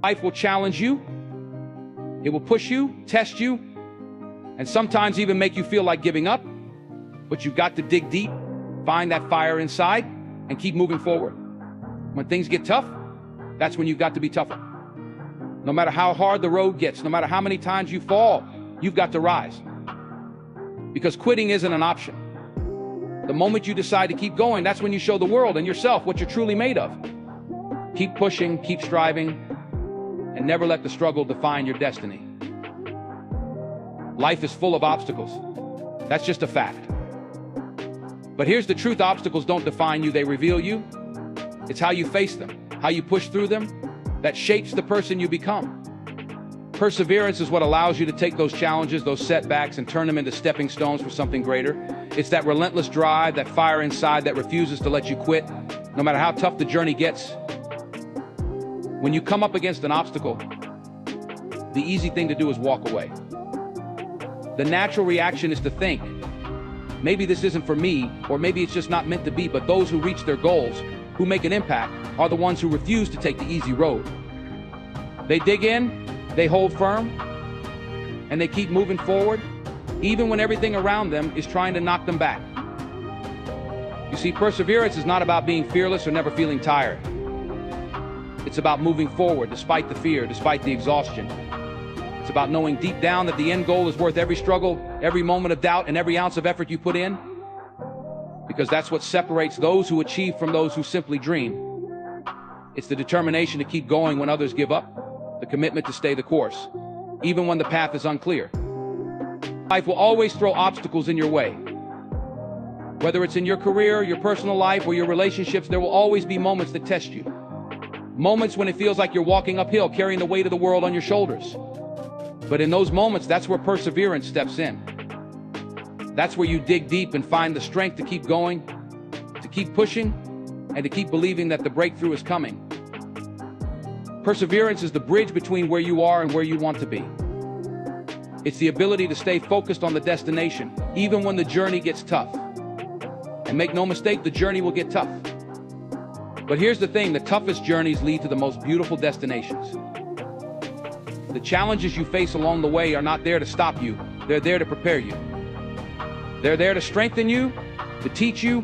Life will challenge you. It will push you, test you, and sometimes even make you feel like giving up. But you've got to dig deep, find that fire inside, and keep moving forward. When things get tough, that's when you've got to be tougher. No matter how hard the road gets, no matter how many times you fall, you've got to rise. Because quitting isn't an option. The moment you decide to keep going, that's when you show the world and yourself what you're truly made of. Keep pushing, keep striving, and never let the struggle define your destiny. Life is full of obstacles. That's just a fact. But here's the truth: obstacles don't define you, they reveal you. It's how you face them, how you push through them, that shapes the person you become. Perseverance is what allows you to take those challenges, those setbacks, and turn them into stepping stones for something greater. It's that relentless drive, that fire inside that refuses to let you quit, no matter how tough the journey gets. When you come up against an obstacle, the easy thing to do is walk away. The natural reaction is to think, maybe this isn't for me, or maybe it's just not meant to be. But those who reach their goals, who make an impact, are the ones who refuse to take the easy road. They dig in, they hold firm, and they keep moving forward, even when everything around them is trying to knock them back. You see, perseverance is not about being fearless or never feeling tired. It's about moving forward despite the fear, despite the exhaustion. It's about knowing deep down that the end goal is worth every struggle, every moment of doubt, and every ounce of effort you put in. Because that's what separates those who achieve from those who simply dream. It's the determination to keep going when others give up, the commitment to stay the course, even when the path is unclear. Life will always throw obstacles in your way. Whether it's in your career, your personal life, or your relationships, there will always be moments that test you. Moments when it feels like you're walking uphill, carrying the weight of the world on your shoulders. But in those moments, that's where perseverance steps in. That's where you dig deep and find the strength to keep going, to keep pushing, and to keep believing that the breakthrough is coming. Perseverance is the bridge between where you are and where you want to be. It's the ability to stay focused on the destination, even when the journey gets tough. And make no mistake, the journey will get tough. But here's the thing: the toughest journeys lead to the most beautiful destinations. The challenges you face along the way are not there to stop you, they're there to prepare you. They're there to strengthen you, to teach you,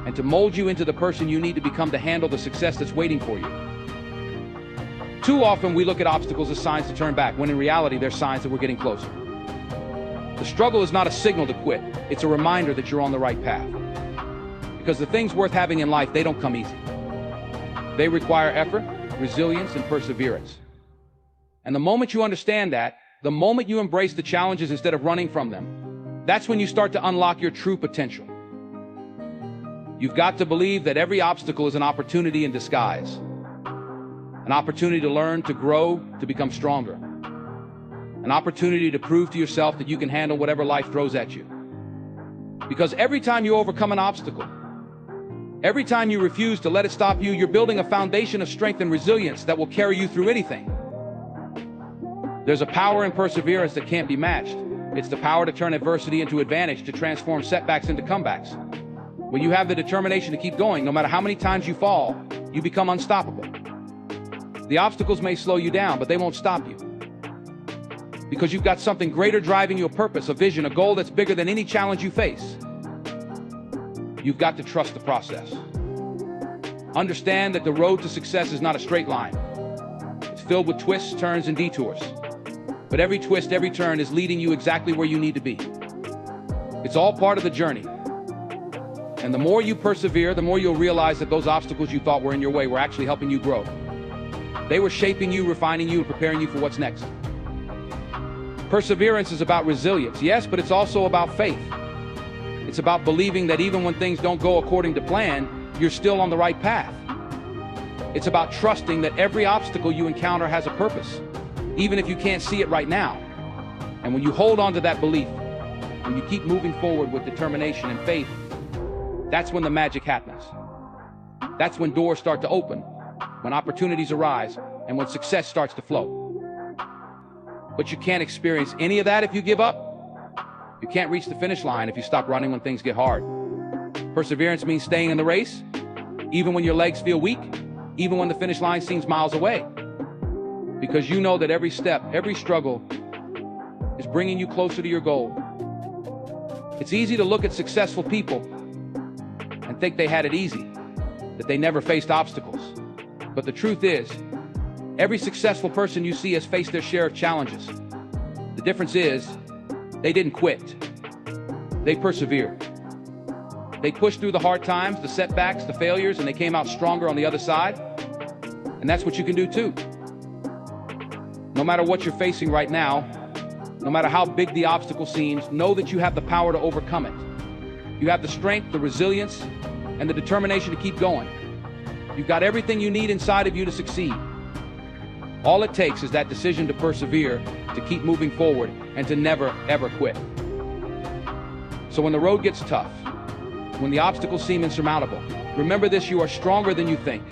and to mold you into the person you need to become to handle the success that's waiting for you. Too often we look at obstacles as signs to turn back, when in reality they're signs that we're getting closer. The struggle is not a signal to quit, it's a reminder that you're on the right path. Because the things worth having in life, they don't come easy. They require effort, resilience, and perseverance. And the moment you understand that, the moment you embrace the challenges instead of running from them, that's when you start to unlock your true potential. You've got to believe that every obstacle is an opportunity in disguise. An opportunity to learn, to grow, to become stronger. An opportunity to prove to yourself that you can handle whatever life throws at you. Because every time you overcome an obstacle, every time you refuse to let it stop you, you're building a foundation of strength and resilience that will carry you through anything. There's a power in perseverance that can't be matched. It's the power to turn adversity into advantage, to transform setbacks into comebacks. When you have the determination to keep going, no matter how many times you fall, you become unstoppable. The obstacles may slow you down, but they won't stop you. Because you've got something greater driving you, a purpose, a vision, a goal that's bigger than any challenge you face. You've got to trust the process. Understand that the road to success is not a straight line. It's filled with twists, turns, and detours. But every twist, every turn is leading you exactly where you need to be. It's all part of the journey. And the more you persevere, the more you'll realize that those obstacles you thought were in your way were actually helping you grow. They were shaping you, refining you, and preparing you for what's next. Perseverance is about resilience, yes, but it's also about faith. It's about believing that even when things don't go according to plan, you're still on the right path. It's about trusting that every obstacle you encounter has a purpose, even if you can't see it right now. And when you hold on to that belief, when you keep moving forward with determination and faith, that's when the magic happens. That's when doors start to open, when opportunities arise, and when success starts to flow. But you can't experience any of that if you give up. You can't reach the finish line if you stop running when things get hard. Perseverance means staying in the race, even when your legs feel weak, even when the finish line seems miles away. because you know that every step, every struggle is bringing you closer to your goal. It's easy to look at successful people and think they had it easy, that they never faced obstacles. But the truth is, every successful person you see has faced their share of challenges. The difference is, they didn't quit. They persevered. They pushed through the hard times, the setbacks, the failures, and they came out stronger on the other side. And that's what you can do too. No matter what you're facing right now, no matter how big the obstacle seems, know that you have the power to overcome it. You have the strength, the resilience, and the determination to keep going. You've got everything you need inside of you to succeed. All it takes is that decision to persevere, to keep moving forward, and to never, ever quit. So when the road gets tough, when the obstacles seem insurmountable, remember this: you are stronger than you think.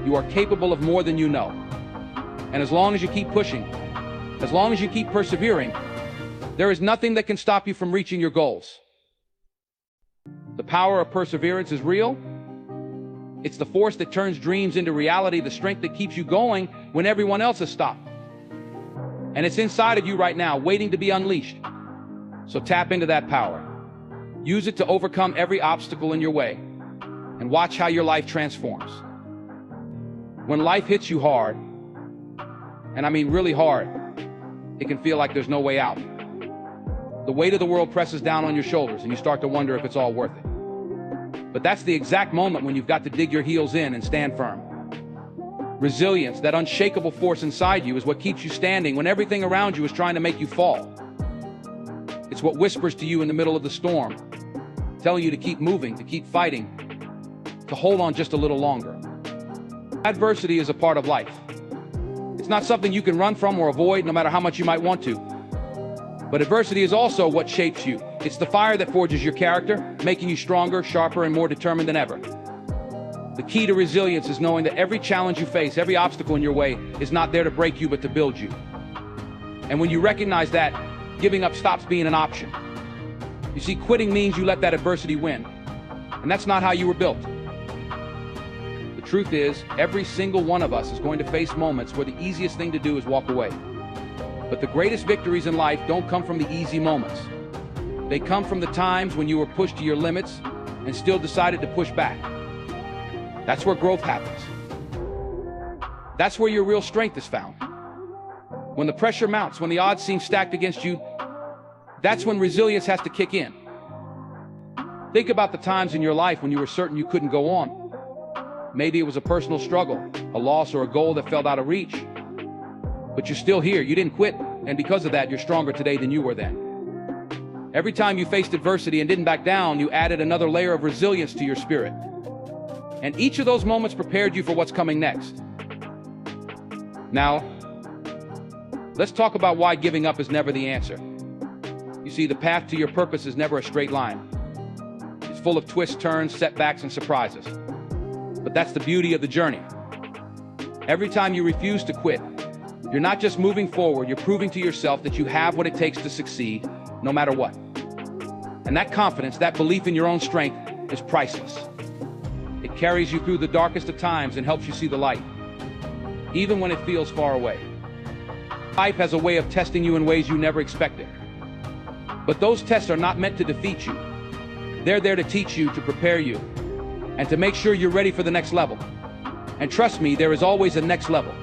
You are capable of more than you know. And as long as you keep pushing, as long as you keep persevering, there is nothing that can stop you from reaching your goals. The power of perseverance is real. It's the force that turns dreams into reality, the strength that keeps you going when everyone else has stopped. And it's inside of you right now, waiting to be unleashed. So tap into that power. Use it to overcome every obstacle in your way, and watch how your life transforms. When life hits you hard, and I mean really hard, it can feel like there's no way out. The weight of the world presses down on your shoulders and you start to wonder if it's all worth it. But that's the exact moment when you've got to dig your heels in and stand firm. Resilience, that unshakable force inside you, is what keeps you standing when everything around you is trying to make you fall. It's what whispers to you in the middle of the storm, telling you to keep moving, to keep fighting, to hold on just a little longer. Adversity is a part of life. It's not something you can run from or avoid, no matter how much you might want to. But adversity is also what shapes you. It's the fire that forges your character, making you stronger, sharper, and more determined than ever. The key to resilience is knowing that every challenge you face, every obstacle in your way, is not there to break you, but to build you. And when you recognize that, giving up stops being an option. You see, quitting means you let that adversity win. And that's not how you were built. The truth is, every single one of us is going to face moments where the easiest thing to do is walk away. But the greatest victories in life don't come from the easy moments. They come from the times when you were pushed to your limits and still decided to push back. That's where growth happens. That's where your real strength is found. When the pressure mounts, when the odds seem stacked against you, that's when resilience has to kick in. Think about the times in your life when you were certain you couldn't go on. Maybe it was a personal struggle, a loss, or a goal that felt out of reach. But you're still here, you didn't quit, and because of that, you're stronger today than you were then. Every time you faced adversity and didn't back down, you added another layer of resilience to your spirit. And each of those moments prepared you for what's coming next. Now, let's talk about why giving up is never the answer. You see, the path to your purpose is never a straight line. It's full of twists, turns, setbacks, and surprises. But that's the beauty of the journey. Every time you refuse to quit, you're not just moving forward, you're proving to yourself that you have what it takes to succeed, no matter what. And that confidence, that belief in your own strength, is priceless. It carries you through the darkest of times and helps you see the light, even when it feels far away. Life has a way of testing you in ways you never expected. But those tests are not meant to defeat you. They're there to teach you, to prepare you, and to make sure you're ready for the next level. And trust me, there is always a next level.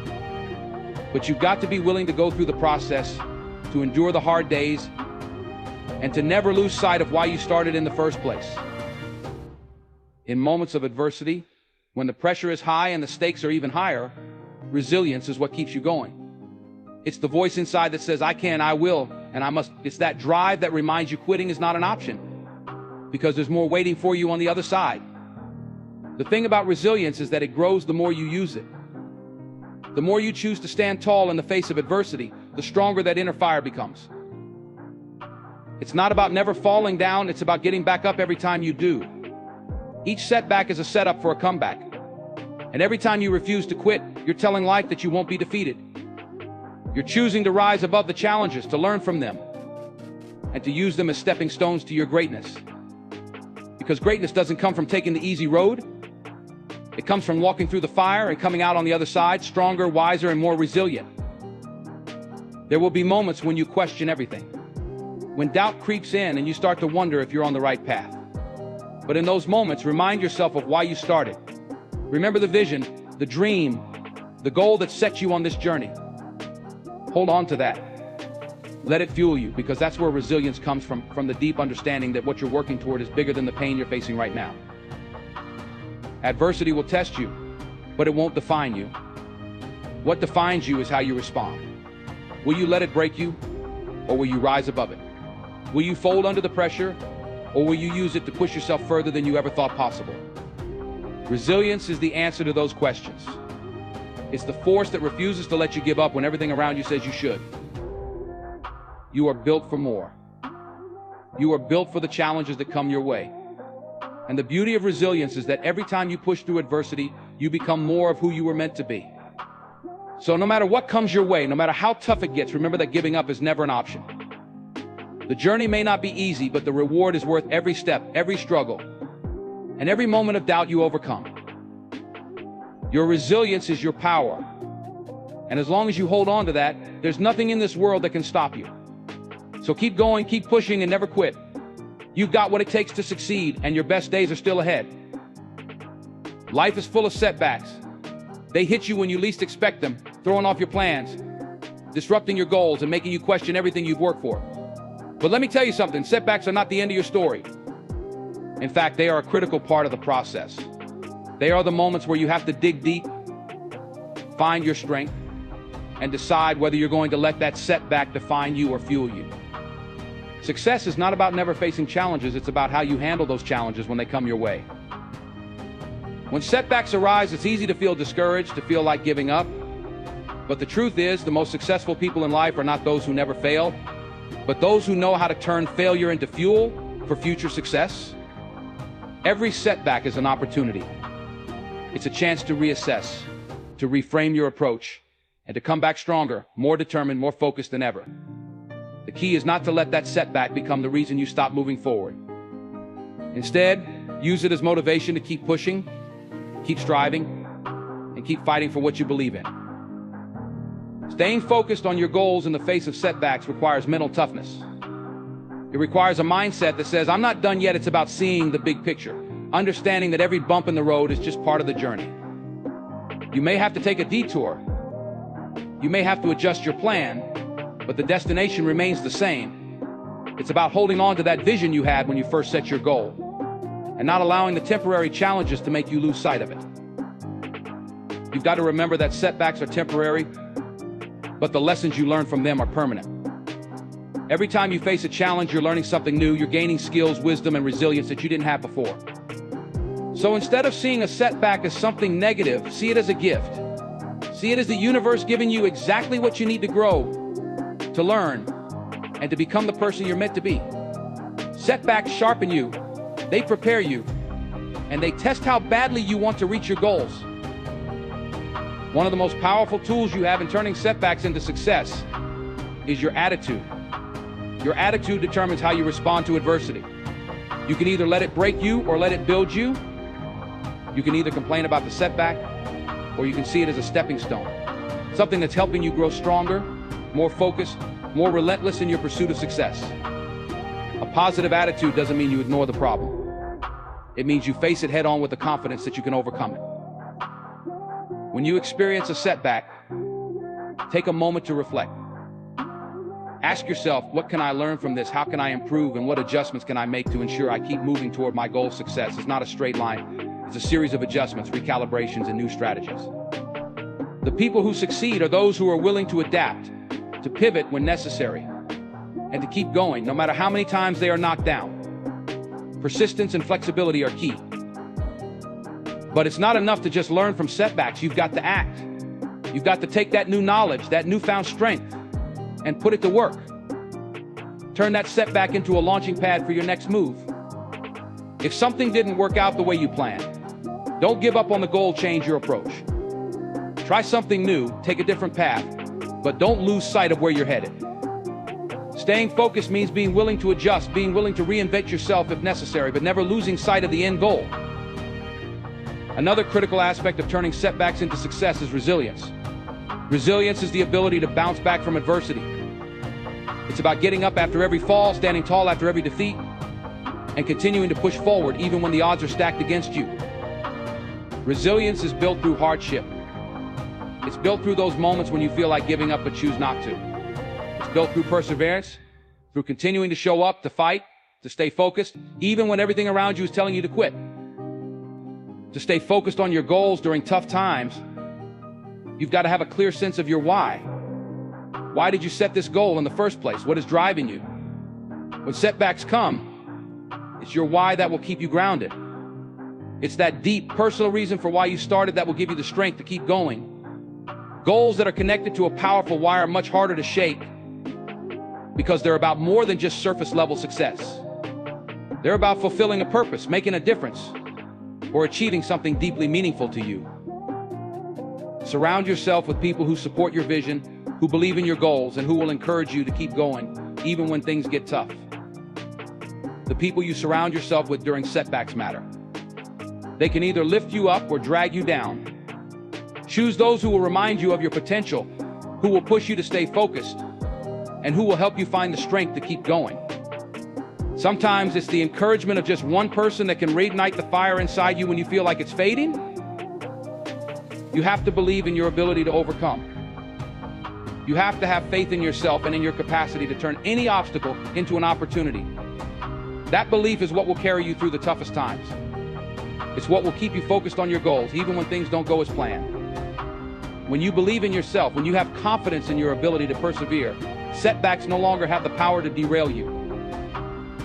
But you've got to be willing to go through the process, to endure the hard days, and to never lose sight of why you started in the first place. In moments of adversity, when the pressure is high and the stakes are even higher, resilience is what keeps you going. It's the voice inside that says, I can, I will, and I must. It's that drive that reminds you quitting is not an option, because there's more waiting for you on the other side. The thing about resilience is that it grows the more you use it. The more you choose to stand tall in the face of adversity, the stronger that inner fire becomes. It's not about never falling down, it's about getting back up every time you do. Each setback is a setup for a comeback. And every time you refuse to quit, you're telling life that you won't be defeated. You're choosing to rise above the challenges, to learn from them, and to use them as stepping stones to your greatness. Because greatness doesn't come from taking the easy road. It comes from walking through the fire and coming out on the other side stronger, wiser, and more resilient. There will be moments when you question everything, when doubt creeps in and you start to wonder if you're on the right path. But in those moments, remind yourself of why you started. Remember the vision, the dream, the goal that set you on this journey. Hold on to that. Let it fuel you, because that's where resilience comes from the deep understanding that what you're working toward is bigger than the pain you're facing right now. Adversity will test you, but it won't define you. What defines you is how you respond. Will you let it break you, or will you rise above it? Will you fold under the pressure, or will you use it to push yourself further than you ever thought possible? Resilience is the answer to those questions. It's the force that refuses to let you give up when everything around you says you should. You are built for more. You are built for the challenges that come your way. And the beauty of resilience is that every time you push through adversity, you become more of who you were meant to be. So no matter what comes your way, no matter how tough it gets, remember that giving up is never an option. The journey may not be easy, but the reward is worth every step, every struggle, and every moment of doubt you overcome. Your resilience is your power. And as long as you hold on to that, there's nothing in this world that can stop you. So keep going, keep pushing, and never quit. You've got what it takes to succeed, and your best days are still ahead. Life is full of setbacks. They hit you when you least expect them, throwing off your plans, disrupting your goals, and making you question everything you've worked for. But let me tell you something, setbacks are not the end of your story. In fact, they are a critical part of the process. They are the moments where you have to dig deep, find your strength, and decide whether you're going to let that setback define you or fuel you. Success is not about never facing challenges, it's about how you handle those challenges when they come your way. When setbacks arise, it's easy to feel discouraged, to feel like giving up. But the truth is, the most successful people in life are not those who never fail, but those who know how to turn failure into fuel for future success. Every setback is an opportunity. It's a chance to reassess, to reframe your approach, and to come back stronger, more determined, more focused than ever. The key is not to let that setback become the reason you stop moving forward. Instead, use it as motivation to keep pushing, keep striving, and keep fighting for what you believe in. Staying focused on your goals in the face of setbacks requires mental toughness. It requires a mindset that says, I'm not done yet, it's about seeing the big picture, understanding that every bump in the road is just part of the journey. You may have to take a detour. You may have to adjust your plan, but the destination remains the same. It's about holding on to that vision you had when you first set your goal, and not allowing the temporary challenges to make you lose sight of it. You've got to remember that setbacks are temporary, but the lessons you learn from them are permanent. Every time you face a challenge, you're learning something new, you're gaining skills, wisdom, and resilience that you didn't have before. So instead of seeing a setback as something negative, see it as a gift. See it as the universe giving you exactly what you need to grow, to learn, and to become the person you're meant to be. Setbacks sharpen you, they prepare you, and they test how badly you want to reach your goals. One of the most powerful tools you have in turning setbacks into success is your attitude. Your attitude determines how you respond to adversity. You can either let it break you or let it build you. You can either complain about the setback, or you can see it as a stepping stone, something that's helping you grow stronger, more focused, more relentless in your pursuit of success. A positive attitude doesn't mean you ignore the problem. It means you face it head on with the confidence that you can overcome it. When you experience a setback, take a moment to reflect. Ask yourself, what can I learn from this? How can I improve? And what adjustments can I make to ensure I keep moving toward my goal of success? It's not a straight line. It's a series of adjustments, recalibrations, and new strategies. The people who succeed are those who are willing to adapt, to pivot when necessary, and to keep going, no matter how many times they are knocked down. Persistence and flexibility are key. But it's not enough to just learn from setbacks. You've got to act. You've got to take that new knowledge, that newfound strength, and put it to work. Turn that setback into a launching pad for your next move. If something didn't work out the way you planned, don't give up on the goal, change your approach. Try something new, take a different path, but don't lose sight of where you're headed. Staying focused means being willing to adjust, being willing to reinvent yourself if necessary, but never losing sight of the end goal. Another critical aspect of turning setbacks into success is resilience. Resilience is the ability to bounce back from adversity, It's about getting up after every fall, standing tall after every defeat, and continuing to push forward even when the odds are stacked against you. Resilience is built through hardship. It's built through those moments when you feel like giving up but choose not to. It's built through perseverance, through continuing to show up, to fight, to stay focused, even when everything around you is telling you to quit. To stay focused on your goals during tough times, you've got to have a clear sense of your why. Why did you set this goal in the first place? What is driving you? When setbacks come, it's your why that will keep you grounded. It's that deep personal reason for why you started that will give you the strength to keep going. Goals that are connected to a powerful why are much harder to shake because they're about more than just surface level success. They're about fulfilling a purpose, making a difference, or achieving something deeply meaningful to you. Surround yourself with people who support your vision, who believe in your goals, and who will encourage you to keep going, even when things get tough. The people you surround yourself with during setbacks matter. They can either lift you up or drag you down. Choose those who will remind you of your potential, who will push you to stay focused, and who will help you find the strength to keep going. Sometimes it's the encouragement of just one person that can reignite the fire inside you when you feel like it's fading. You have to believe in your ability to overcome. You have to have faith in yourself and in your capacity to turn any obstacle into an opportunity. That belief is what will carry you through the toughest times. It's what will keep you focused on your goals, even when things don't go as planned. When you believe in yourself, when you have confidence in your ability to persevere, setbacks no longer have the power to derail you.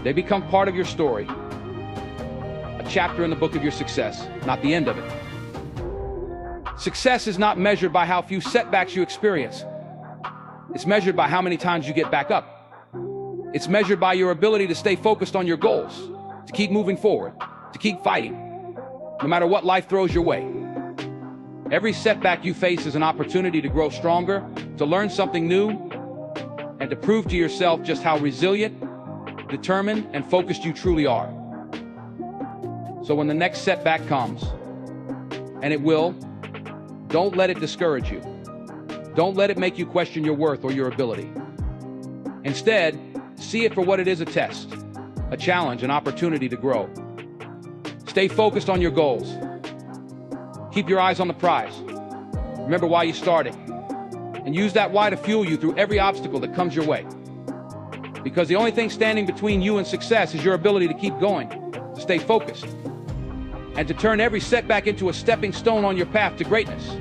They become part of your story, a chapter in the book of your success, not the end of it. Success is not measured by how few setbacks you experience. It's measured by how many times you get back up. It's measured by your ability to stay focused on your goals, to keep moving forward, to keep fighting, no matter what life throws your way. Every setback you face is an opportunity to grow stronger, to learn something new, and to prove to yourself just how resilient, determined, and focused you truly are. So when the next setback comes, and it will, don't let it discourage you. Don't let it make you question your worth or your ability. Instead, see it for what it is: a test, a challenge, an opportunity to grow. Stay focused on your goals. Keep your eyes on the prize. Remember why you started, and use that why to fuel you through every obstacle that comes your way. Because the only thing standing between you and success is your ability to keep going, to stay focused, and to turn every setback into a stepping stone on your path to greatness.